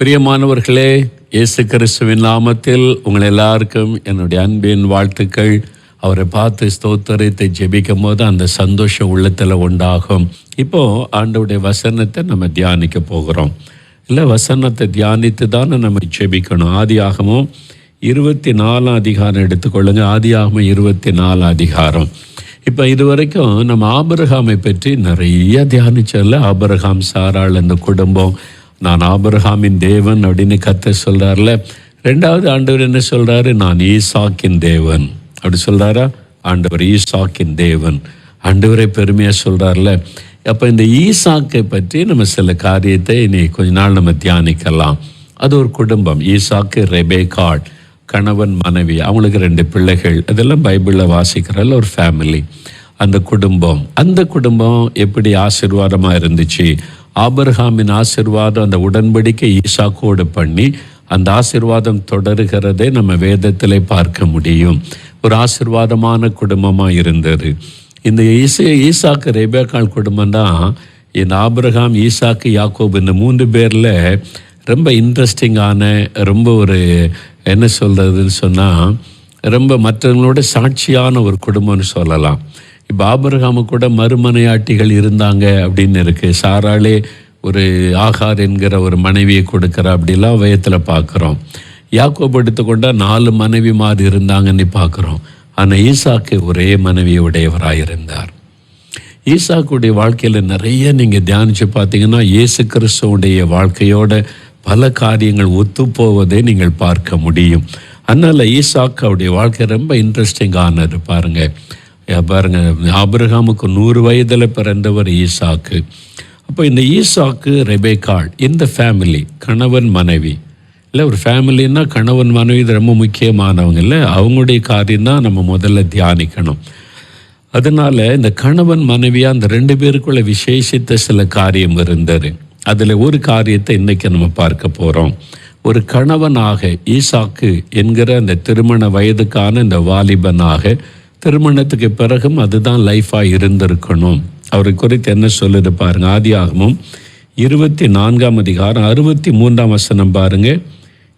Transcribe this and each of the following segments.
பிரியமானவர்களே, இயேசு கிறிஸ்துவின் நாமத்தில் உங்கள் எல்லாருக்கும் என்னுடைய அன்பின் வாழ்த்துக்கள். அவரை பார்த்து ஸ்தோத்திரத்தை ஜெபிக்கும் போது அந்த சந்தோஷம் உள்ளத்தில் உண்டாகும். இப்போ ஆண்டவருடைய வசனத்தை நம்ம தியானிக்க போகிறோம். இல்லை, வசனத்தை தியானித்து தானே நம்ம ஜெபிக்கணும். ஆதியாகமம் 24 அதிகாரம் எடுத்துக்கொள்ளுங்க. ஆதியாகமம் 24 அதிகாரம். இப்போ இதுவரைக்கும் நம்ம ஆபிரகாமை பற்றி நிறைய தியானிச்சல. ஆபிரகாம், சாராள், அந்த குடும்பம். நான் ஆபிரகாமின் தேவன் அப்படின்னு கர்த்தர் சொல்கிறார்ல. ரெண்டாவது ஆண்டவர் என்ன சொல்கிறாரு? நான் ஈசாக்கின் தேவன் அப்படி சொல்கிறாரா? ஆண்டவர் ஈசாக்கின் தேவன், ஆண்டவரை பெருமையாக சொல்கிறார்ல. அப்போ இந்த ஈசாக்கை பற்றி நம்ம சில காரியத்தை இனி கொஞ்ச நாள் நம்ம தியானிக்கலாம். அது ஒரு குடும்பம். ஈசாக்கு, ரெபேக்காள், கணவன், மனைவி, அவங்களுக்கு 2 பிள்ளைகள். அதெல்லாம் பைபிளில் வாசிக்கிறல்ல, ஒரு ஃபேமிலி. அந்த குடும்பம் எப்படி ஆசீர்வாதமாக இருந்துச்சு. ஆபிரகாமின் ஆசீர்வாதம், அந்த உடன்படிக்கை ஈசாக்கோடு பண்ணி அந்த ஆசீர்வாதம் தொடருகிறதை நம்ம வேதத்திலே பார்க்க முடியும். ஒரு ஆசீர்வாதமான குடும்பமாக இருந்தது. இந்த ஈசாக்கு, ரெபேக்காள் குடும்பம் தான் இந்த ஆபிரகாம், ஈசாக்கு, யாக்கோபு, இந்த 3 பேரில் ரொம்ப இன்ட்ரெஸ்டிங்கான, ரொம்ப ஒரு என்ன சொல்கிறதுன்னு சொன்னால், ரொம்ப மற்றவங்களோட சாட்சியான ஒரு குடும்பம்னு சொல்லலாம். இப்போ ஆபிரகாமு கூட மறுமனையாட்டிகள் இருந்தாங்க அப்படின்னு இருக்குது. சாராளே ஒரு ஆகார் என்கிற ஒரு மனைவியை கொடுக்குற அப்படிலாம் வயத்தில் பார்க்குறோம். யாக்கோபு எடுத்துக்கொண்டால் 4 மனைவிமார் இருந்தாங்கன்னு பார்க்குறோம். ஆனால் ஈசாக்கு ஒரே மனைவியை உடையவராக இருந்தார். ஈசாக்குடைய வாழ்க்கையில் நிறைய நீங்கள் தியானித்து பார்த்தீங்கன்னா இயேசு கிறிஸ்துவுடைய வாழ்க்கையோட பல காரியங்கள் ஒத்துப்போவதை நீங்கள் பார்க்க முடியும். அதனால் ஈசாக்கு அவருடைய வாழ்க்கை ரொம்ப இன்ட்ரெஸ்டிங்கானது. பாருங்கள், ஆபிரகாமுக்கு 100 வயதில் பிறந்தவர் ஈசாக்கு. அப்போ இந்த ஈசாக்கு, ரெபேக்காள், இந்த ஃபேமிலி, கணவன் மனைவி. இல்லை, ஒரு ஃபேமிலின்னா கணவன் மனைவி இது ரொம்ப முக்கியமானவங்க. இல்லை, அவங்களுடைய காரியம் தான் நம்ம முதல்ல தியானிக்கணும். அதனால் இந்த கணவன் மனைவியாக அந்த 2 பேருக்குள்ள விசேஷித்த சில காரியம் இருந்தது. அதில் ஒரு காரியத்தை இன்றைக்கி நம்ம பார்க்க போகிறோம். ஒரு கணவனாக ஈசாக்கு என்கிற அந்த திருமண வயதுக்கான இந்த வாலிபனாக, திருமணத்துக்கு பிறகும் அதுதான் லைஃபாக இருந்திருக்கணும். அவரை குறித்து என்ன சொல்லுது பாருங்க. ஆதியாகமம் 24 அதிகாரம் 63 வசனம் பாருங்க.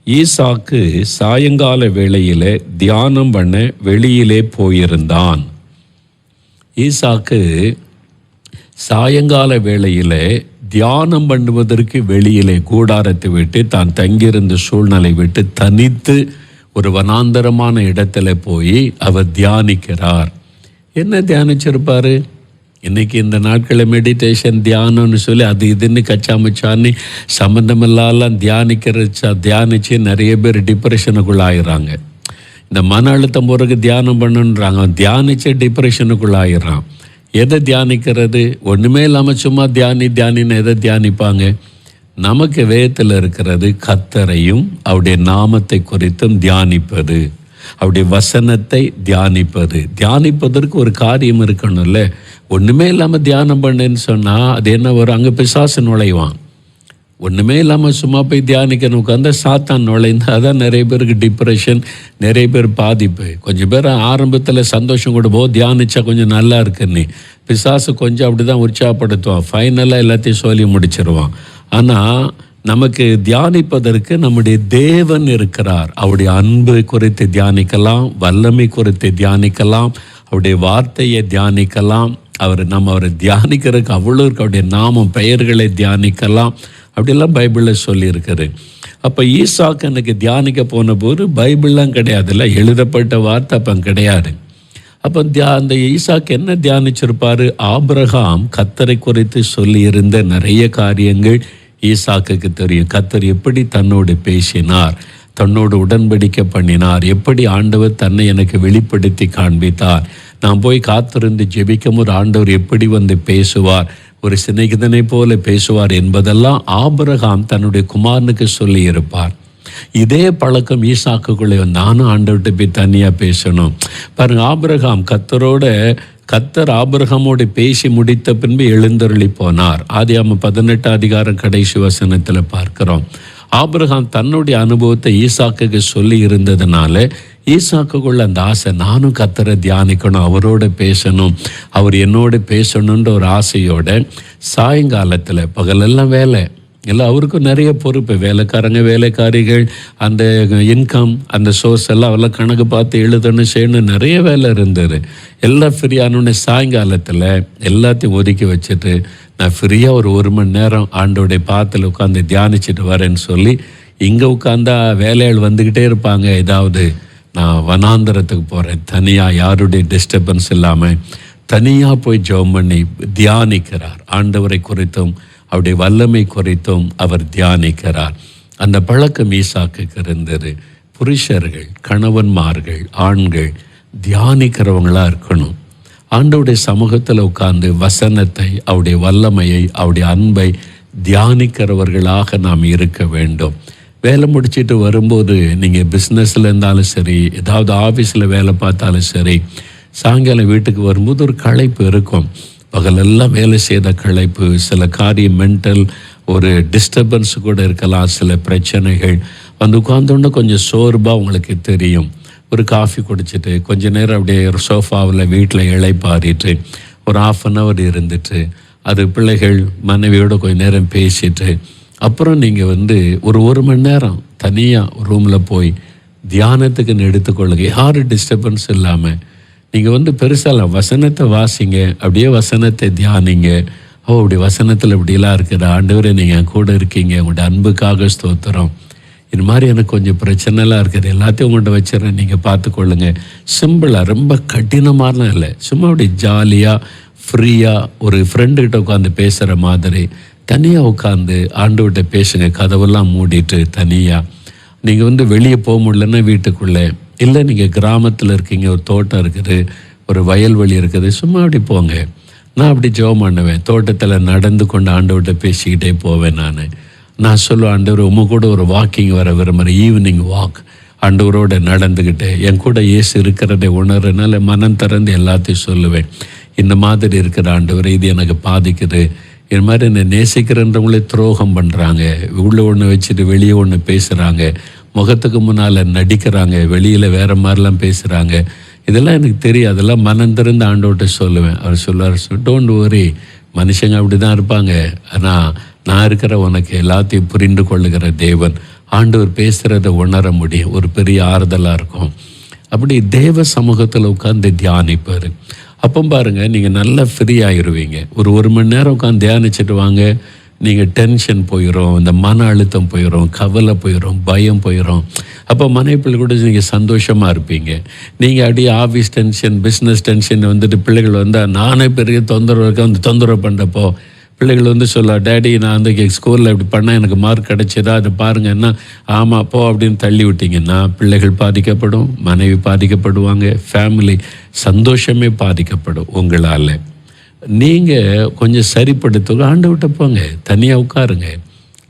ஈசாக்கு சாயங்கால வேளையிலே தியானம் பண்ண வெளியிலே போயிருந்தான். ஈசாக்கு சாயங்கால வேளையிலே தியானம் பண்ணுவதற்கு வெளியிலே கூடாரத்தை விட்டு, தான் தங்கியிருந்த சூழ்நிலை விட்டு தனித்து ஒரு வனாந்தரமான இடத்துல போய் அவர் தியானிக்கிறார். என்ன தியானிச்சிருப்பார்? இன்றைக்கி இந்த நாட்களில் மெடிடேஷன், தியானம்னு சொல்லி அது இதுன்னு கச்சாமச்சான்னு சம்மந்தமில்லாம் தியானிச்சு நிறைய பேர் டிப்ரெஷனுக்குள்ளாகிறாங்க. இந்த மன அழுத்தம் போகிறதுக்கு தியானம் பண்ணுன்றாங்க. தியானிச்சு டிப்ரெஷனுக்குள்ளாகிறான். எதை தியானிக்கிறது? ஒன்றுமே இல்லாமல் சும்மா தியானின்னு எதை தியானிப்பாங்க? நமக்கு வேதத்தில் இருக்கிறது கர்த்தரையும் அவருடைய நாமத்தை குறித்தும் தியானிப்பது, அவருடைய வசனத்தை தியானிப்பதற்கு ஒரு காரியம் இருக்கணும்ல. ஒன்றுமே இல்லாமல் தியானம் பண்ணுன்னு சொன்னால் அது என்ன வரும்? அங்கே பிசாசு நுழைவான். ஒன்றுமே இல்லாமல் சும்மா போய் தியானிக்கணும் உட்காந்து சாத்தான் நுழைந்து, அதான் நிறைய பேருக்கு டிப்ரெஷன், நிறைய பேர் பாதிப்பு. கொஞ்சம் பேர் ஆரம்பத்தில் சந்தோஷம் கூட தியானிச்சா கொஞ்சம் நல்லா இருக்குன்னு பிசாசு கொஞ்சம் அப்படி தான் உற்சாகப்படுத்துவான். ஃபைனலாக எல்லாத்தையும் சொல்லி முடிச்சிருவான். ஆனால் நமக்கு தியானிப்பதற்கு நம்முடைய தேவன் இருக்கிறார். அவருடைய அன்பு குறித்து தியானிக்கலாம், வல்லமை குறித்து தியானிக்கலாம், அவருடைய வார்த்தையை தியானிக்கலாம். நம்ம அவரை தியானிக்கிறதுக்கு அவ்வளோ இருக்கு. அவருடைய நாமம், பெயர்களை தியானிக்கலாம். அப்படிலாம் பைபிளில் சொல்லியிருக்குது. அப்போ ஈசாக்கு எனக்கு தியானிக்க போன போது பைபிள்லாம் கிடையாதுல்ல, எழுதப்பட்ட வார்த்தை அப்போ கிடையாது. அப்போ அந்த ஈசாக்கு என்ன தியானிச்சிருப்பார்? ஆபிரகாம் கர்த்தரை குறித்து சொல்லியிருந்த நிறைய காரியங்கள் ஈசாக்குக்கு தெரியும். கர்த்தர் எப்படி தன்னோடு பேசினார், தன்னோடு உடன்படிக்கை பண்ணினார், எப்படி ஆண்டவர் தன்னை எனக்கு வெளிப்படுத்தி காண்பித்தார், நான் போய் காத்திருந்து ஜெபிக்கும் ஒரு ஆண்டவர் எப்படி வந்து பேசுவார், ஒரு சிநேகிதனை போல பேசுவார் என்பதெல்லாம் ஆபிரகாம் தன்னுடைய குமாரனுக்கு சொல்லி இருப்பார். இதே பழக்கம் ஈசாக்குக்குள்ளே, நானும் ஆண்டவர்கிட்ட போய் தனியாக பேசணும். பாருங்க, கர்த்தர் ஆபிரகாமோடு பேசி முடித்த பின்பு எழுந்தருளி போனார். ஆதியாகமம் 18 அதிகாரம் கடைசி வசனத்தில் பார்க்கிறோம். ஆபிரகாம் தன்னுடைய அனுபவத்தை ஈசாக்குக்கு சொல்லி இருந்ததுனால ஈசாக்குக்குள்ள அந்த ஆசை, நானும் கர்த்தரை தியானிக்கணும், அவரோட பேசணும், அவர் என்னோட பேசணுன்ற ஒரு ஆசையோட சாயங்காலத்தில், பகலெல்லாம் வேலை, இல்லை அவருக்கும் நிறைய பொறுப்பு, வேலைக்காரங்க வேலைக்காரிகள், அந்த இன்கம் அந்த சோர்ஸ் எல்லாம் அவெல்லாம் கணக்கு பார்த்து எழுதணும் செய்யணும், நிறைய வேலை இருந்தது. எல்லாம் ஃப்ரீயானோடனே சாயங்காலத்தில் எல்லாத்தையும் ஒதுக்கி வச்சுட்டு நான் ஃப்ரீயாக ஒரு மணி நேரம் ஆண்டோடைய பாத்தில் உட்காந்து தியானிச்சுட்டு வரேன்னு சொல்லி இங்கே உட்காந்தா வேலைகள் வந்துக்கிட்டே இருப்பாங்க. ஏதாவது நான் வனாந்தரத்துக்கு போகிறேன், தனியாக யாருடைய டிஸ்டர்பன்ஸ் இல்லாமல் தனியாக போய் ஜெபம் பண்ணி தியானிக்கிறார். ஆண்டவரை குறித்தும் அவருடைய வல்லமை குறித்தும் அவர் தியானிக்கிறார். அந்த பழக்கம் ஈசாக்குக்கு இருந்தது. புருஷர்கள், கணவன்மார்கள், ஆண்கள் தியானிக்கிறவங்களாக இருக்கணும். ஆண்டவருடைய சமூகத்தில் உட்கார்ந்து வசனத்தை, அவருடைய வல்லமையை, அவருடைய அன்பை தியானிக்கிறவர்களாக நாம் இருக்க வேண்டும். வேலை முடிச்சுட்டு வரும்போது நீங்கள் பிஸ்னஸில் இருந்தாலும் சரி, ஏதாவது ஆஃபீஸில் வேலை பார்த்தாலும் சரி, சாயங்காலம் வீட்டுக்கு வரும்போது ஒரு களைப்பு இருக்கும். பகலெல்லாம் வேலை செய்த களைப்பு, சில காரியம் மென்டல் ஒரு டிஸ்டர்பன்ஸ் கூட இருக்கலாம், சில பிரச்சனைகள் வந்து உட்கார்ந்தோன்னே கொஞ்சம் சோர்வாக உங்களுக்கு தெரியும். ஒரு காஃபி குடிச்சிட்டு கொஞ்ச நேரம் அப்படியே ஒரு சோஃபாவில் வீட்டில் இளைப்பாறிட்டு ஒரு 1/2 hour இருந்துட்டு, அது பிள்ளைகள் மனைவியோடு கொஞ்சம் நேரம் பேசிட்டு, அப்புறம் நீங்கள் ஒரு மணி நேரம் தனியாக ரூமில் போய் தியானத்துக்குன்னு எடுத்துக்கொள்ளுங்க. யாரும் டிஸ்டர்பன்ஸ் இல்லாமல் நீங்கள் பெருசாலாம் வசனத்தை வாசிங்க, அப்படியே வசனத்தை தியானிங்க. அப்படி வசனத்தில் இப்படிலாம் இருக்கிற ஆண்டவரே நீங்கள் கூட இருக்கீங்க, உங்களுடைய அன்புக்காக ஸ்தோத்திரம். இது மாதிரி எனக்கு கொஞ்சம் பிரச்சனைலாம் இருக்குது, எல்லாத்தையும் உங்கள்கிட்ட வச்சிடறேன், நீங்கள் பார்த்துக்கொள்ளுங்க. சிம்பிளாக, ரொம்ப கடினமாலாம் இல்லை, சும்மா அப்படி ஜாலியாக ஃப்ரீயாக ஒரு ஃப்ரெண்டுக்கிட்ட உட்காந்து பேசுகிற மாதிரி தனியாக உட்காந்து ஆண்டவர்கிட்ட பேசுங்க. கதவெல்லாம் மூடிட்டு தனியாக நீங்கள் வெளியே போக முடியலன்னா வீட்டுக்குள்ளே, இல்லை நீங்கள் கிராமத்தில் இருக்கீங்க, ஒரு தோட்டம் இருக்குது, ஒரு வயல்வெளி இருக்குது, சும்மா அப்படி போங்க. நான் அப்படி ஜெபம் பண்ணுவேன். தோட்டத்தில் நடந்து கொண்டு ஆண்டவர்கிட்ட பேசிக்கிட்டே போவேன். நான் சொல்லுவேன், ஆண்டவர் உங்க கூட ஒரு வாக்கிங் வர விரும்புகிறேன், ஈவினிங் வாக். ஆண்டவரோட நடந்துக்கிட்டு என் கூட இயேசு இருக்கிறதை உணர்றதுனால மனம் திறந்து எல்லாத்தையும் சொல்லுவேன். இந்த மாதிரி இருக்கிற ஆண்டவர், இது எனக்கு பாதிக்குது, இது மாதிரி என்னை நேசிக்கிறன்றவங்களே துரோகம் பண்ணுறாங்க, உள்ள ஒன்று வச்சுட்டு வெளியே ஒன்று பேசுகிறாங்க, முகத்துக்கு முன்னால் நடிக்கிறாங்க, வெளியில் வேறு மாதிரிலாம் பேசுகிறாங்க, இதெல்லாம் எனக்கு தெரியும். அதெல்லாம் மனம் திறந்து ஆண்டவர்கிட்ட சொல்லுவேன். அவர் சொல்லுவார், டோன்ட் வரி, மனுஷங்க அப்படி தான் இருப்பாங்க, ஆனால் நான் இருக்கிற உனக்கு எல்லாத்தையும் புரிந்து கொள்ளுகிற தேவன். ஆண்டவர் பேசுகிறத உணர முடியும், ஒரு பெரிய ஆறுதலாக இருக்கும். அப்படி தேவ சமூகத்தில் உட்காந்து தியானிப்பார். அப்போ பாருங்கள், நீங்கள் நல்லா ஃப்ரீ ஆகிடுவீங்க. ஒரு மணி நேரம் உட்காந்து தியானிச்சுட்டு வாங்க, நீங்கள் டென்ஷன் போயிடும், இந்த மன அழுத்தம் போயிடும், கவலை போயிடும், பயம் போயிடும். அப்போ மனைவிப்பிள்ளை கூட நீங்கள் சந்தோஷமாக இருப்பீங்க. நீங்கள் அப்படியே ஆஃபீஸ் டென்ஷன், பிஸ்னஸ் டென்ஷன் பிள்ளைகள் வந்தால் நானே பெரிய தொந்தரவு இருக்க தொந்தரவு பண்ணுறப்போ பிள்ளைகள் சொல்ல, டேடி நான் ஸ்கூலில் இப்படி பண்ணால் எனக்கு மார்க் கிடைச்சதா, அது பாருங்கன்னா ஆமாம் போ அப்படின்னு தள்ளி விட்டிங்கன்னா பிள்ளைகள் பாதிக்கப்படும், மனைவி பாதிக்கப்படுவாங்க, ஃபேமிலி சந்தோஷமே பாதிக்கப்படும் உங்களால். நீங்கள் கொஞ்சம் சரிப்படுத்த ஆண்டவர்கிட்ட போங்க, தனியாக உட்காருங்க.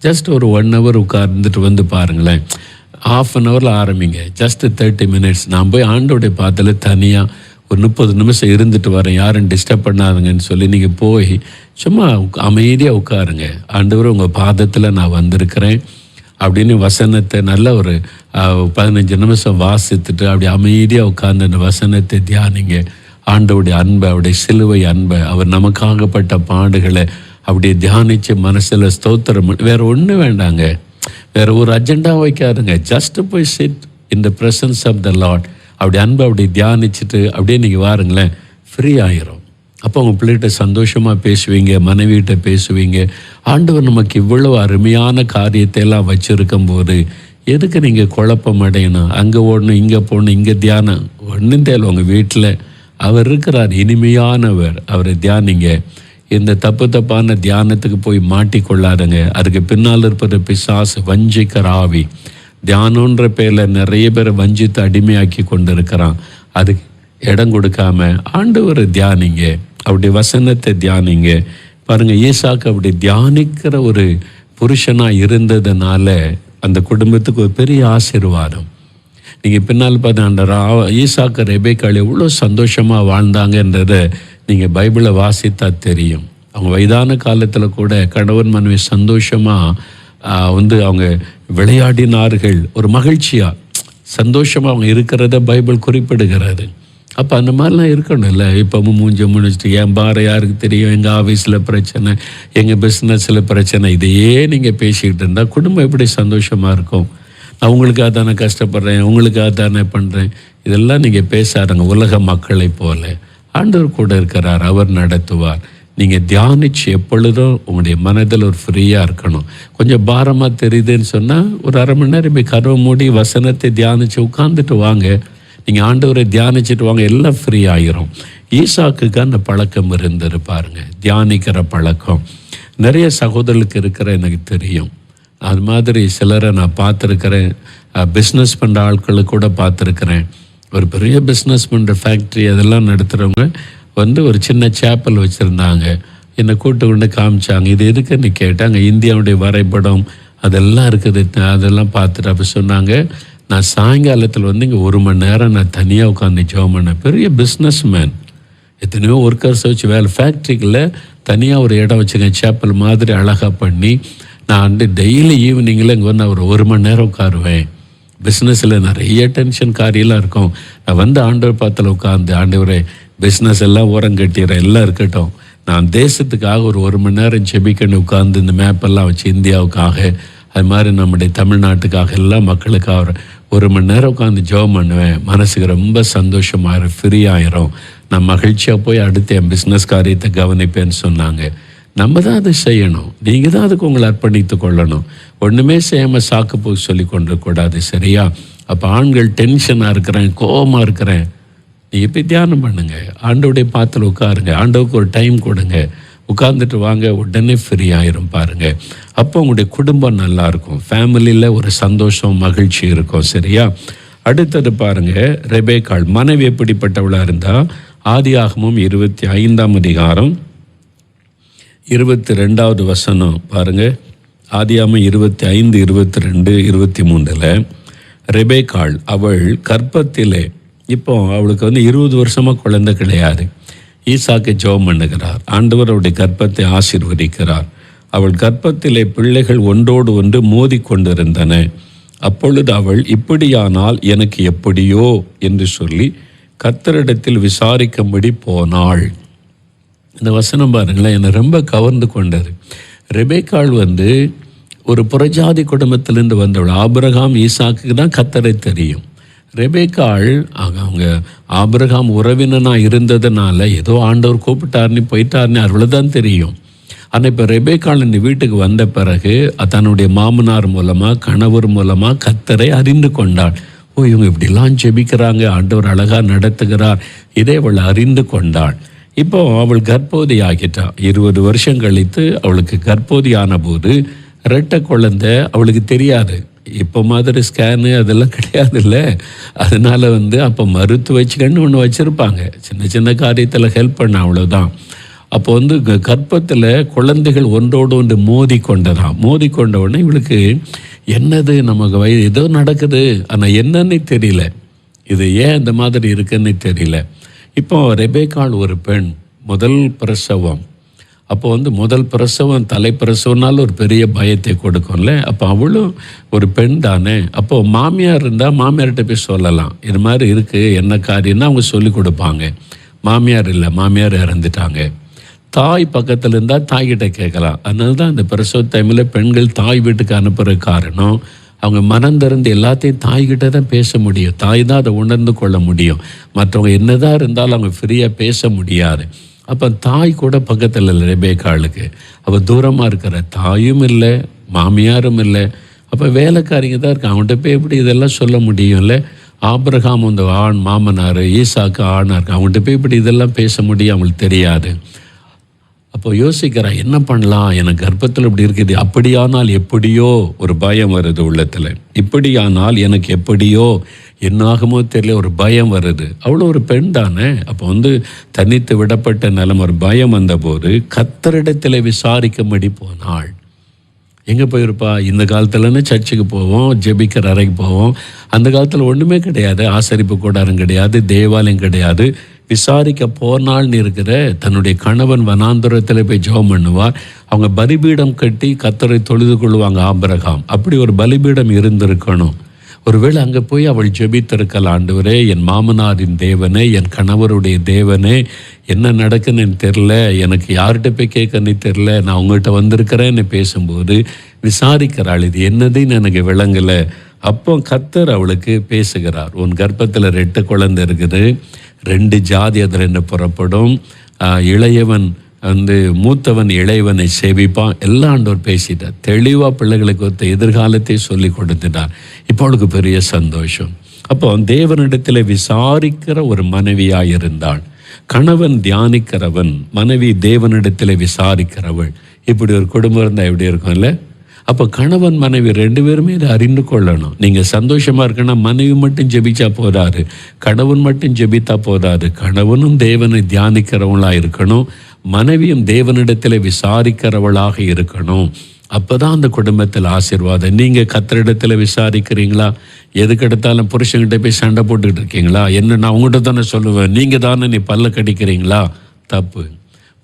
ஜஸ்ட் ஒரு 1 hour உட்கார்ந்துட்டு பாருங்களேன். 1/2 hour ஆரம்பிங்க, ஜஸ்ட் 30 minutes. நான் போய் ஆண்டவருடைய பாத்தில் தனியாக ஒரு 30 நிமிஷம் இருந்துட்டு வரேன், யாரும் டிஸ்டர்ப் பண்ணாதுங்கன்னு சொல்லி நீங்கள் போய் சும்மா அமைதியாக உட்காருங்க. ஆண்டவர் உங்கள் பாதத்தில் நான் வந்திருக்கிறேன் அப்படின்னு வசனத்தை நல்ல ஒரு 15 நிமிஷம் வாசித்துட்டு அப்படி அமைதியாக உட்கார்ந்து அந்த வசனத்தை தியானிங்க. ஆண்டவருடைய அன்பை, அவருடைய சிலுவை அன்பை, அவர் நமக்காகப்பட்ட பாடுகளை அப்படியே தியானித்து மனசில் ஸ்தோத்திரம். வேறு ஒன்றும் வேண்டாங்க, வேறு ஒரு அஜெண்டா வைக்காதுங்க. ஜஸ்ட் போய் sit in the presence of the lord. அப்படி அன்பை அப்படி தியானிச்சுட்டு அப்படியே நீங்கள் வாருங்களேன், ஃப்ரீ ஆகிரும். அப்போ உங்கள் பிள்ளைகிட்ட சந்தோஷமாக பேசுவீங்க, மனைவிகிட்ட பேசுவீங்க. ஆண்டவர் நமக்கு இவ்வளவு அருமையான காரியத்தை எல்லாம் வச்சுருக்கும் போது எதுக்கு நீங்கள் குழப்பம் அடையணும்? அங்கே ஓடணும், இங்கே போகணும், இங்கே தியானம் ஒன்றும் தேவை. உங்கள் வீட்டில் அவர் இருக்கிறார், இனிமையானவர், அவரை தியானிங்க. இந்த தப்பான தியானத்துக்கு போய் மாட்டிக்கொள்ளாதுங்க. அதுக்கு பின்னால் இருப்பது பிசாசு, வஞ்சிக்கிற ஆவி. தியானன்ற பேரில் நிறைய பேரை வஞ்சித்து அடிமையாக்கி கொண்டு இருக்கிறான். அதுக்கு இடம் கொடுக்காம ஆண்டவரை தியானிங்க, அப்படி வசனத்தை தியானிங்க. பாருங்கள், ஈசாக்கு அப்படி தியானிக்கிற ஒரு புருஷனாக இருந்ததுனால அந்த குடும்பத்துக்கு ஒரு பெரிய ஆசீர்வாதம். நீங்கள் பின்னால் பார்த்து அந்த ஈசாக்கு ரெபேக்காள் எவ்வளோ சந்தோஷமாக வாழ்ந்தாங்கன்றதை நீங்கள் பைபிளை வாசித்தா தெரியும். அவங்க வயதான காலத்தில் கூட கணவன் மனைவி சந்தோஷமாக அவங்க விளையாடினார்கள். ஒரு மகிழ்ச்சியாக சந்தோஷமாக அவங்க இருக்கிறத பைபிள் குறிப்பிடுகிறது. அப்போ அந்த மாதிரிலாம் இருக்கணும்ல. இப்போ மூஞ்ச முடிச்சுட்டு என் பாரு யாருக்கு தெரியும், எங்கள் ஆஃபீஸில் பிரச்சனை, எங்கள் பிஸ்னஸில் பிரச்சனை, இதையே நீங்கள் பேசிக்கிட்டு இருந்தால் குடும்பம் எப்படி சந்தோஷமாக இருக்கும்? நான் உங்களுக்காக தானே கஷ்டப்படுறேன், உங்களுக்காக தானே பண்ணுறேன், இதெல்லாம் நீங்கள் பேசாருங்க. உலக மக்களை போல ஆண்டவர் கூட இருக்கிறார், அவர் நடத்துவார். நீங்கள் தியானிச்சு எப்பொழுதும் உங்களுடைய மனதில் ஒரு ஃப்ரீயாக இருக்கணும். கொஞ்சம் பாரமாக தெரியுதுன்னு சொன்னால் ஒரு அரை மணி நேரம் போய் கதவை மூடி வசனத்தை தியானித்து உட்காந்துட்டு வாங்க. நீங்கள் ஆண்டவரை தியானிச்சுட்டு வாங்க, எல்லாம் ஃப்ரீ ஆகிரும். ஈசாக்குக்கு அந்த பழக்கம் இருந்துரு பாருங்க, தியானிக்கிற பழக்கம். நிறைய சகோதரர்களுக்கு இருக்கிற எனக்கு தெரியும். அது மாதிரி சிலரை நான் பார்த்துருக்கிறேன். பிஸ்னஸ் பண்ணுற ஆட்களுக்கு கூட பார்த்துருக்கிறேன். ஒரு பெரிய பிஸ்னஸ் பண்ணுற ஃபேக்ட்ரி அதெல்லாம் நடத்துகிறவங்க ஒரு சின்ன சேப்பல் வச்சுருந்தாங்க. என்னை கூட்டு கொண்டு காமிச்சாங்க. இது எதுக்குன்னு கேட்டாங்க. இந்தியாவுடைய வரைபடம் அதெல்லாம் இருக்குது. அதெல்லாம் பார்த்துட்டு அப்போ சொன்னாங்க, நான் சாயங்காலத்தில் இங்கே 1 மணி நேரம் நான் தனியாக உட்காந்து ஜெபம் பண்ணேன். பெரிய பிஸ்னஸ் மேன், எத்தனையோ ஒர்க்கர்ஸ் வச்சு வேலை, ஃபேக்ட்ரிக்குள்ள தனியாக ஒரு இடம் வச்சுங்க, சேப்பல் மாதிரி அழகாக பண்ணி நான் டெய்லி ஈவினிங்கில் இங்கே ஒரு 1 மணி நேரம் உட்காருவேன். பிஸ்னஸில் நிறைய டென்ஷன் காரியெல்லாம் இருக்கும். நான் ஆண்டவர் பாத்தில் உட்காந்து, ஆண்டவரே பிஸ்னஸ் எல்லாம் ஓரம் கட்டிடுறேன், எல்லாம் இருக்கட்டும், நான் தேசத்துக்காக ஒரு 1 மணி நேரம் செபிக்கணும் உட்காந்து இந்த மேப்பெல்லாம் வச்சு இந்தியாவுக்காக, அது மாதிரி நம்முடைய தமிழ்நாட்டுக்காக எல்லாம் மக்களுக்காக 1 மணி நேரம் உட்காந்து ஜெபம் பண்ணுவேன். மனசுக்கு ரொம்ப சந்தோஷமாக ஃப்ரீ ஆயிரும். நான் மகிழ்ச்சியாக போய் அடுத்து என் பிஸ்னஸ் காரியத்தை கவனிப்பேன்னு சொன்னாங்க. நம்ம தான் அதை செய்யணும். நீங்கள் தான் அதுக்கு உங்களை அர்ப்பணித்து கொள்ளணும். ஒன்றுமே செய்யாமல் சாக்கு போக்கு சொல்லி கொண்டிருக்கூடாது, சரியா? அப்போ ஆண்கள் டென்ஷனாக இருக்கிறேன், கோபமாக இருக்கிறேன், நீங்கள் போய் தியானம் பண்ணுங்க, ஆண்டவுடைய பாத்தில் உட்காருங்க, ஆண்டவுக்கு ஒரு டைம் கொடுங்க, உட்கார்ந்துட்டு வாங்க, உடனே ஃப்ரீ ஆயிரும் பாருங்க. அப்போ உங்களுடைய குடும்பம் நல்லா இருக்கும், ஃபேமிலியில் ஒரு சந்தோஷம் மகிழ்ச்சி இருக்கும், சரியா? அடுத்தது பாருங்க, ரெபேக்காள் மனைவி எப்படிப்பட்டவளாக இருந்தால், ஆதியாகமம் 25ஆம் அதிகாரம் 22வது வசனம் பாருங்க. ஆதியாகமம் 25, 22, 23 ரெபேக்காள் அவள் கர்ப்பத்திலே, இப்போ அவளுக்கு 20 வருஷமாக குழந்தை கிடையாது. ஈசாக்கை ஜெபம் பண்ணுகிறார். ஆண்டவர் அவருடைய கர்ப்பத்தை ஆசீர்வதிக்கிறார். அவள் கர்ப்பத்திலே பிள்ளைகள் ஒன்றோடு ஒன்று மோதி கொண்டிருந்தன. அப்பொழுது அவள், இப்படியானால் எனக்கு எப்படியோ என்று சொல்லி கர்த்தரிடத்தில் விசாரிக்கும்படி போனாள். இந்த வசனம் பாருங்களேன், என்னை ரொம்ப கவர்ந்து கொண்டது. ரெபேக்காள் ஒரு புறஜாதி குடும்பத்திலிருந்து வந்தவள். ஆபிரகாம் ஈசாக்கு தான் கர்த்தரை தெரியும். ரெபேக்காள் அவங்க ஆபிரகாம் உறவினனாக இருந்ததுனால ஏதோ ஆண்டவர் கூப்பிட்டார்னு போயிட்டார்னு அவ்வளோதான் தெரியும். ஆனால் இப்போ ரெபேக்காள் இந்த வீட்டுக்கு வந்த பிறகு தன்னுடைய மாமனார் மூலமாக, கணவர் மூலமாக கர்த்தரை அறிந்து கொண்டாள். ஓ, இவங்க இப்படிலாம் ஜெபிக்கிறாங்க, ஆண்டவர் அழகாக நடத்துகிறார், இதை அவள் அறிந்து கொண்டாள். இப்போ அவள் கர்ப்பவதி ஆகிட்டா. 20 வருஷம் கழித்து அவளுக்கு கர்ப்பவதி ஆன போது ரெட்டை குழந்தை அவளுக்கு தெரியாது. இப்போ மாதிரி ஸ்கேனு அதெல்லாம் கிடையாது இல்லை. அதனால் அப்போ மருத்துவ வச்சுக்கன்னு ஒன்று வச்சுருப்பாங்க, சின்ன சின்ன காரியத்தில் ஹெல்ப் பண்ண, அவ்வளோதான். அப்போ கர்ப்பத்தில் குழந்தைகள் ஒன்றோடு ஒன்று மோதி கொண்டதான். மோதி கொண்ட உடனே இவளுக்கு என்னது, நமக்கு ஏதோ நடக்குது, ஆனால் என்னன்னு தெரியல, இது ஏன் இந்த மாதிரி இருக்குன்னு தெரியல. இப்போ ரெபேக்காள் ஒரு பெண், முதல் பிரசவம். அப்போ முதல் பிரசவம், தலைப்பிரசவனால ஒரு பெரிய பயத்தை கொடுக்கும்ல. அப்போ அவளும் ஒரு பெண் தானே. அப்போ மாமியார் இருந்தால் மாமியார்கிட்ட போய் சொல்லலாம், இது மாதிரி இருக்குது, என்ன காரியம்னா அவங்க சொல்லி கொடுப்பாங்க. மாமியார் இல்லை, மாமியார் இறந்துட்டாங்க. தாய் பக்கத்தில் இருந்தால் தாய்கிட்ட கேட்கலாம். அதனால தான் இந்த பிரசவ டைமில் பெண்கள் தாய் வீட்டுக்கு அனுப்புகிற காரணம், அவங்க மனம் திறந்து எல்லாத்தையும் தாய்கிட்ட தான் பேச முடியும். தாய் தான் அதை உணர்ந்து கொள்ள முடியும். மற்றவங்க என்னதான் இருந்தாலும் அவங்க ஃப்ரீயாக பேச முடியாது. அப்போ தாய் கூட பக்கத்தில் இல்லை ரெபேக்காளுக்கு. அவள் தூரமாக இருக்கிற, தாயும் இல்லை, மாமியாரும் இல்லை. அப்போ வேலைக்காரிங்க தான் இருக்கு, அவன்கிட்ட போய் எப்படி இதெல்லாம் சொல்ல முடியும்ல. ஆபிரகாம் ஆண் மாமனார், ஈசாக்கு ஆணாக இருக்கு, அவங்கள்ட்ட போய் இப்படி இதெல்லாம் பேச முடியும், அவங்களுக்கு தெரியாது. அப்போ யோசிக்கிறா, என்ன பண்ணலாம், எனக்கு கர்ப்பத்தில் இப்படி இருக்குது, அப்படியானால் எப்படியோ ஒரு பயம் வருது உள்ளத்தில். இப்படியானால் எனக்கு எப்படியோ என்னாகுமோ தெரியல, ஒரு பயம் வருது. அவ்வளோ ஒரு பெண் தானே. அப்போ தனித்து விடப்பட்ட நிலம், ஒரு பயம் வந்தபோது கர்த்தரிடத்தில் விசாரிக்கும்படி போனாள். எங்கே போயிருப்பா? இந்த காலத்துலன்னு சர்ச்சுக்கு போவோம், ஜெபிக்கிற அறைக்கு போவோம். அந்த காலத்தில் ஒன்றுமே கிடையாது, ஆசரிப்பு கூடாரம் கிடையாது, தேவாலயம் கிடையாது. விசாரிக்க போனாள்னு இருக்கிற தன்னுடைய கணவன் வனாந்தரத்தில் போய் ஜெபம் பண்ணுவார். அவங்க பலிபீடம் கட்டி கர்த்தரை தொழுது கொள்வாங்க. ஆபிரகாம் அப்படி ஒரு பலிபீடம் இருந்திருக்கணும். ஒருவேளை அங்கே போய் அவள் ஜெபித்திருக்கலாம், ஆண்டவரே என் மாமனாரின் தேவனே, என் கணவருடைய தேவனே, என்ன நடக்குன்னு எனக்கு தெரில, எனக்கு யார்கிட்ட போய் கேட்கன்னு தெரில, நான் உங்கள்கிட்ட வந்திருக்கிறேன்னு பேசும்போது விசாரிக்கிறாள், இது என்னதுன்னு எனக்கு விளங்கலை. அப்போ கர்த்தர் அவளுக்கு பேசுகிறார், உன் கர்ப்பத்தில் 2 குழந்தை இருக்குது, 2 ஜாதி அதில் என்ன புறப்படும், இளையவன் மூத்தவன் இளையவனை சேவிப்பான், எல்லாம் ஆண்டவர் பேசிட்டார். தெளிவாக பிள்ளைகளுக்கு ஒருத்த எதிர்காலத்தை சொல்லி கொடுத்துட்டார். இப்போ அவளுக்கு பெரிய சந்தோஷம். அப்போ தேவனிடத்தில் விசாரிக்கிற ஒரு மனைவியாக இருந்தாள். கணவன் தியானிக்கிறவன், மனைவி தேவனிடத்தில் விசாரிக்கிறவள். இப்படி ஒரு குடும்பம் இருந்தால் எப்படி இருக்கும் இல்லை? அப்போ கணவன் மனைவி 2 பேருமே இதை அறிந்து கொள்ளணும். நீங்கள் சந்தோஷமாக இருக்கணும், மனைவி மட்டும் ஜெபிச்சா போதாது, கணவன் மட்டும் ஜெபித்தா போதாது. கணவனும் தேவனை தியானிக்கிறவங்களாக இருக்கணும், மனைவியும் தேவனிடத்தில் விசாரிக்கிறவளாக இருக்கணும். அப்போ தான் அந்த குடும்பத்தில் ஆசீர்வாதம். நீங்கள் கர்த்தரிடத்தில் விசாரிக்கிறீங்களா? எதுக்கெடுத்தாலும் புருஷன்கிட்ட போய் சண்டை போட்டுக்கிட்டு இருக்கீங்களா? என்ன நான் உங்கள்கிட்ட தானே சொல்லுவேன், நீங்கள் தானே நீ பல்ல கடிக்கிறீங்களா? தப்பு.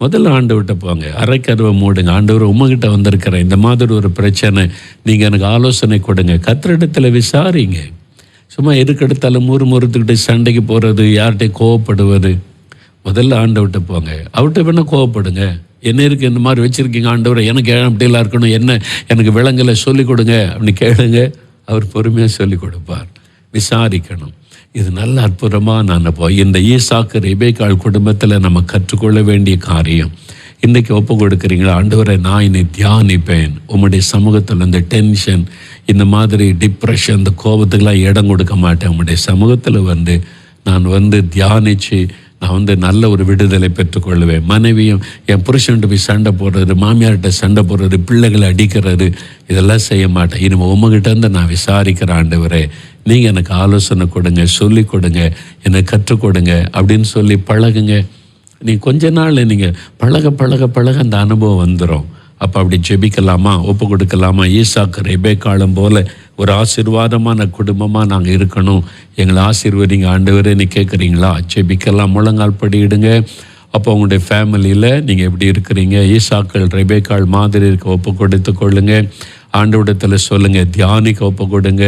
முதல்ல ஆண்டவர்கிட்ட போங்க, அரைக்கருவை மூடுங்க. ஆண்டவர் உங்ககிட்ட வந்திருக்கிறேன், இந்த மாதிரி ஒரு பிரச்சனை, நீங்கள் எனக்கு ஆலோசனை கொடுங்க. கர்த்தரிடத்தில் விசாரிங்க. சும்மா எதுக்கெடுத்தாலும் முறுத்துக்கிட்டு சண்டைக்கு போகிறது, யார்கிட்டையும் கோவப்படுவது. முதல்ல ஆண்டவர்கிட்ட போங்க, அவர்கிட்ட வேணால் கோவப்படுங்க. என்ன இருக்குது இந்த மாதிரி வச்சுருக்கீங்க ஆண்டவரை, எனக்கு அப்படிலாம் இருக்கணும், என்ன எனக்கு விலங்கலை சொல்லிக் கொடுங்க அப்படின்னு கேளுங்க. அவர் பொறுமையாக சொல்லிக் கொடுப்பார். விசாரிக்கணும். இது நல்ல அற்புதமாக நான் இந்த ஈசாக்கு ரெபேக்காள் குடும்பத்தில் நம்ம கற்றுக்கொள்ள வேண்டிய காரியம். இன்றைக்கி ஒப்பு கொடுக்குறீங்களா? ஆண்டவரை நான் என்னை தியானிப்பேன், உம்முடைய சமூகத்தில் இந்த டென்ஷன், இந்த மாதிரி டிப்ரெஷன், இந்த கோபத்துக்கெல்லாம் இடம் கொடுக்க மாட்டேன். உம்முடைய சமூகத்தில் நான் தியானித்து நான் நல்ல ஒரு விடுதலை பெற்றுக்கொள்வேன். மனைவியும் என் புருஷன்ட்டு போய் சண்டை போடுறது, மாமியார்கிட்ட சண்டை போடுறது, பிள்ளைகளை அடிக்கிறது, இதெல்லாம் செய்ய மாட்டேன். இனிமேல் உங்ககிட்ட நான் விசாரிக்கிறேன், ஆண்டவரே நீங்கள் எனக்கு ஆலோசனை கொடுங்க, சொல்லிக் கொடுங்க, எனக்கு கற்றுக் கொடுங்க அப்படின்னு சொல்லி பழகுங்க. கொஞ்ச நாள் நீங்கள் பழக அந்த அனுபவம் வந்துடும். அப்போ அப்படி ஜெபிக்கலாமா, ஒப்பு கொடுக்கலாமா? ஈசாக்கு ரெபேக்காளும் போல ஒரு ஆசீர்வாதமான குடும்பமாக நாங்கள் இருக்கணும், எங்களை ஆசீர்வதிங்க ஆண்டவரே நீ கேட்குறீங்களா? ஜெபிக்கலாம், முழங்கால் படியிடுங்க. அப்போ உங்களுடைய ஃபேமிலியில் நீங்கள் எப்படி இருக்கிறீங்க? ஈசாக்கள் ரெபேக்காள் மாதிரி இருக்க ஒப்பு கொடுத்து கொள்ளுங்க. ஆண்டவரிடத்தில் சொல்லுங்கள், தியானிக்க ஒப்பு கொடுங்க.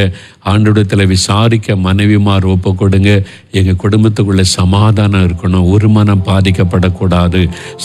ஆண்டவரிடத்தில் விசாரிக்க மனைவிமார் ஒப்பு கொடுங்க. எங்கள் குடும்பத்துக்குள்ளே சமாதானம் இருக்கணும், ஒரு மனம் பாதிக்கப்படக்கூடாது.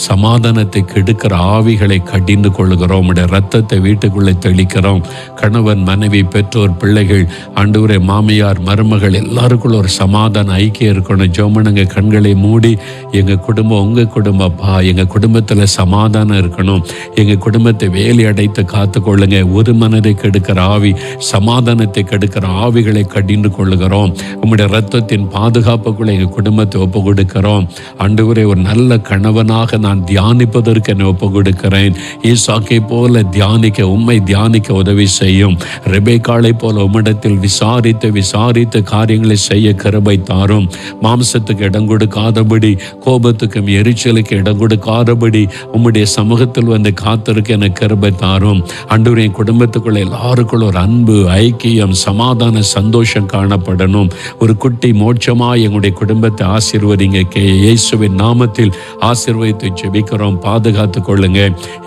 சமாதானத்தை கெடுக்கிற ஆவிகளை கடிந்து கொள்ளுகிறோம், உடைய ரத்தத்தை வீட்டுக்குள்ளே தெளிக்கிறோம். கணவன் மனைவி பெற்றோர் பிள்ளைகள் ஆண்டவரே மாமியார் மருமகள் எல்லாருக்குள்ள ஒரு சமாதான ஐக்கியம் இருக்கணும். ஜோமனுங்க கண்களை மூடி, எங்கள் குடும்பம் உங்கள் குடும்பப்பா, எங்கள் குடும்பத்தில் சமாதானம் இருக்கணும், எங்கள் குடும்பத்தை வேலி அடைத்து காத்து கொள்ளுங்க. ஒரு மனதை கெடுக்கிற ஆவி, சமாதானத்தை கெடுக்கிற ஆவிகளை கடிந்து கொள்ளுகிறோம். உம்முடைய ரத்தத்தின் பாதுகாப்புக்குள்ள எங்கள் குடும்பத்தை ஒப்பு கொடுக்கிறோம். ஆண்டவரே ஒரு நல்ல கணவனாக நான் தியானிப்பதற்கு என்னை ஒப்பு கொடுக்கிறேன். ஈசாக்கை போல தியானிக்க, உம்மை தியானிக்க உதவி செய்யும். ரெபேக்காளை போல உம்மிடத்தில் விசாரித்து காரியங்களை செய்ய கிருபை தாரும். மாம்சத்துக்கு இடம் கொடுக்காதபடி, கோபத்துக்கும் எரிச்சலுக்கு இடம் கொடுக்காதபடி உம்முடைய சமூகத்தில் காத்திருக்க எனக்கு கிருபை தாரும். ஆண்டவரே குடும்பத்துக்குள்ள எல்லாருக்குள்ள ஒரு அன்பு, ஐக்கியம், சமாதான, சந்தோஷம் காணப்படணும். ஒரு குட்டி மோட்சமாக எங்களுடைய குடும்பத்தை ஆசீர்வதிங்க. இயேசுவின் நாமத்தில் ஆசீர்வதித்து ஜெபிக்கிறோம். பாதுகாத்து கொள்ளுங்க.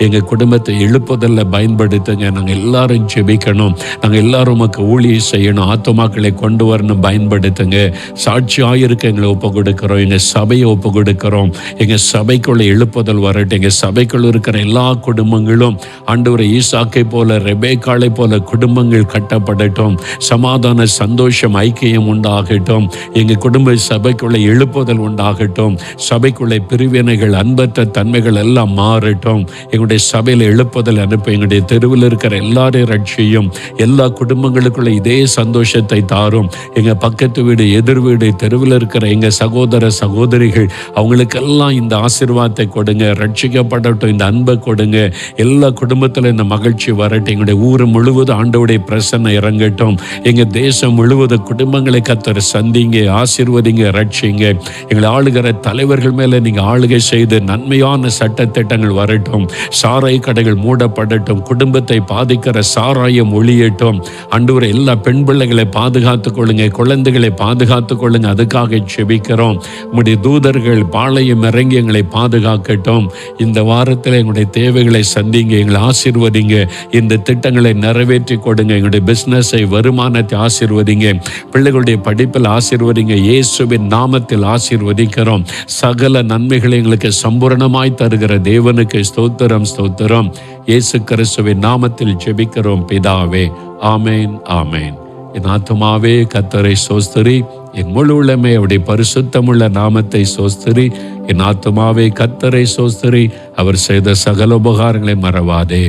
எங்கள் குடும்பத்தை எழுப்புதல்ல பயன்படுத்துங்க. நாங்கள் எல்லாரும் ஜெபிக்கணும், நாங்கள் எல்லாரும் உமக்கு ஊழியம் செய்யணும், ஆத்துமாக்களை கொண்டு வரணும், பயன்படுத்துங்க. சாட்சியாயிருக்க எங்களை ஒப்பு கொடுக்கிறோம். எங்கள் சபையை ஒப்பு கொடுக்கிறோம். எங்கள் சபைக்குள்ள எழுப்புதல் வரட்டும். எங்கள் சபைக்குள்ள இருக்கிற எல்லா குடும்பங்களும் ஆண்டவரை ஈசாக்கை போல ரெபேக்காளை போல குடும்பங்கள் கட்டப்படட்டும். சமாதான, சந்தோஷம், ஐக்கியம் உண்டாகட்டும். எங்கள் குடும்ப சபைக்குள்ள எழுப்புதல் உண்டாகட்டும். சபைக்குள்ள பிரிவினைகள், அன்பற்ற தன்மைகள் எல்லாம் மாறட்டும். எங்களுடைய சபையில் எழுப்புதல் அனுப்ப. எங்களுடைய தெருவில் இருக்கிற எல்லாரையும் ரட்சியும். எல்லா குடும்பங்களுக்குள்ள இதே சந்தோஷத்தை தாரும். எங்கள் பக்கத்து வீடு, எதிர் வீடு, தெருவில் இருக்கிற எங்கள் சகோதர சகோதரிகள் அவங்களுக்கெல்லாம் இந்த ஆசீர்வாதத்தை கொடுங்க. ரட்சிக்கப்படட்டும், இந்த அன்பை கொடுங்க. எல்லா குடும்பத்தில் இந்த மகிழ்ச்சி வரட்டும். எங்களுடைய ஊர் முழுவதும் ஆண்டவருடைய பிரசன்னம் இறங்கட்டும். எங்கள் தேசம் முழுவதும் குடும்பங்களை கர்த்தர் சந்திங்க, ஆசீர்வாதம் ஆசீர்வதிங்க, ரட்சிங்க. எங்களை ஆளுகிற தலைவர்கள் மேலே நீங்கள் ஆளுகை செய்து நன்மையான சட்டத்திட்டங்கள் வரட்டும். சாராய கடைகள் மூடப்படட்டும். குடும்பத்தை பாதிக்கிற சாராயம் ஒளியட்டும். ஆண்டவரே, எல்லா பெண் பிள்ளைகளை பாதுகாத்துக் கொள்ளுங்க, குழந்தைகளை பாதுகாத்துக் கொள்ளுங்க. அதுக்காக செபிக்கிறோம். உங்களுடைய தூதர்கள் பாளையம் இறங்கி எங்களை பாதுகாக்கட்டும். இந்த வாரத்தில் எங்களுடைய தேவைகளை சந்திங்க, எங்களை ஆசீர்வதிங்க. இந்த திட்டங்களை நிறைவேற்றி கொடுங்க. எங்களுடைய பிஸ்னஸை, வருமானத்தை ஆசீர்வதிங்க. பிள்ளைகளுடைய படிப்பில் ஆசீர்வதிங்க. இயேசுவின் நாமத்தில் ஆசீர்வதிக்கிறோம். சகல நன்மைகளை எங்களுக்கு சம்பூரணமாய் தருகிற தேவனுக்கு ஸ்தோத்திரம், ஸ்தோத்திரம். இயேசு கிறிஸ்துவின் நாமத்தில் ஜெபிக்கிறோம் பிதாவே. ஆமேன், ஆமேன். என் ஆத்துமாவே கர்த்தரை ஸ்தோத்திரி, என் முழு உள்ளமே அவருடைய பரிசுத்தமுள்ள நாமத்தை ஸ்தோத்திரி. என் ஆத்துமாவே கர்த்தரை ஸ்தோத்திரி, அவர் செய்த சகல உபகாரங்களை மறவாதே.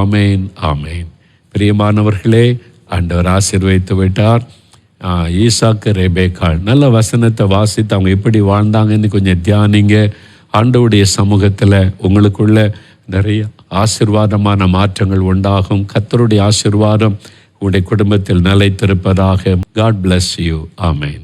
ஆமேன், ஆமேன். பிரியமானவர்களே, ஆண்டவர் ஆசீர்வதித்து விட்டார். ஈசாக்கு, ரெபேக்காள் நல்ல வசனத்தை வாசித்து அவங்க எப்படி வாழ்ந்தாங்கன்னு கொஞ்சம் தியானிங்க. ஆண்டவருடைய சமூகத்தில் உங்களுக்குள்ள நிறைய ஆசீர்வாதமான மாற்றங்கள் உண்டாகும். கர்த்தருடைய ஆசீர்வாதம் உங்களுடைய குடும்பத்தில் நிலைத்திருப்பதாக. God bless you. ஆமேன்.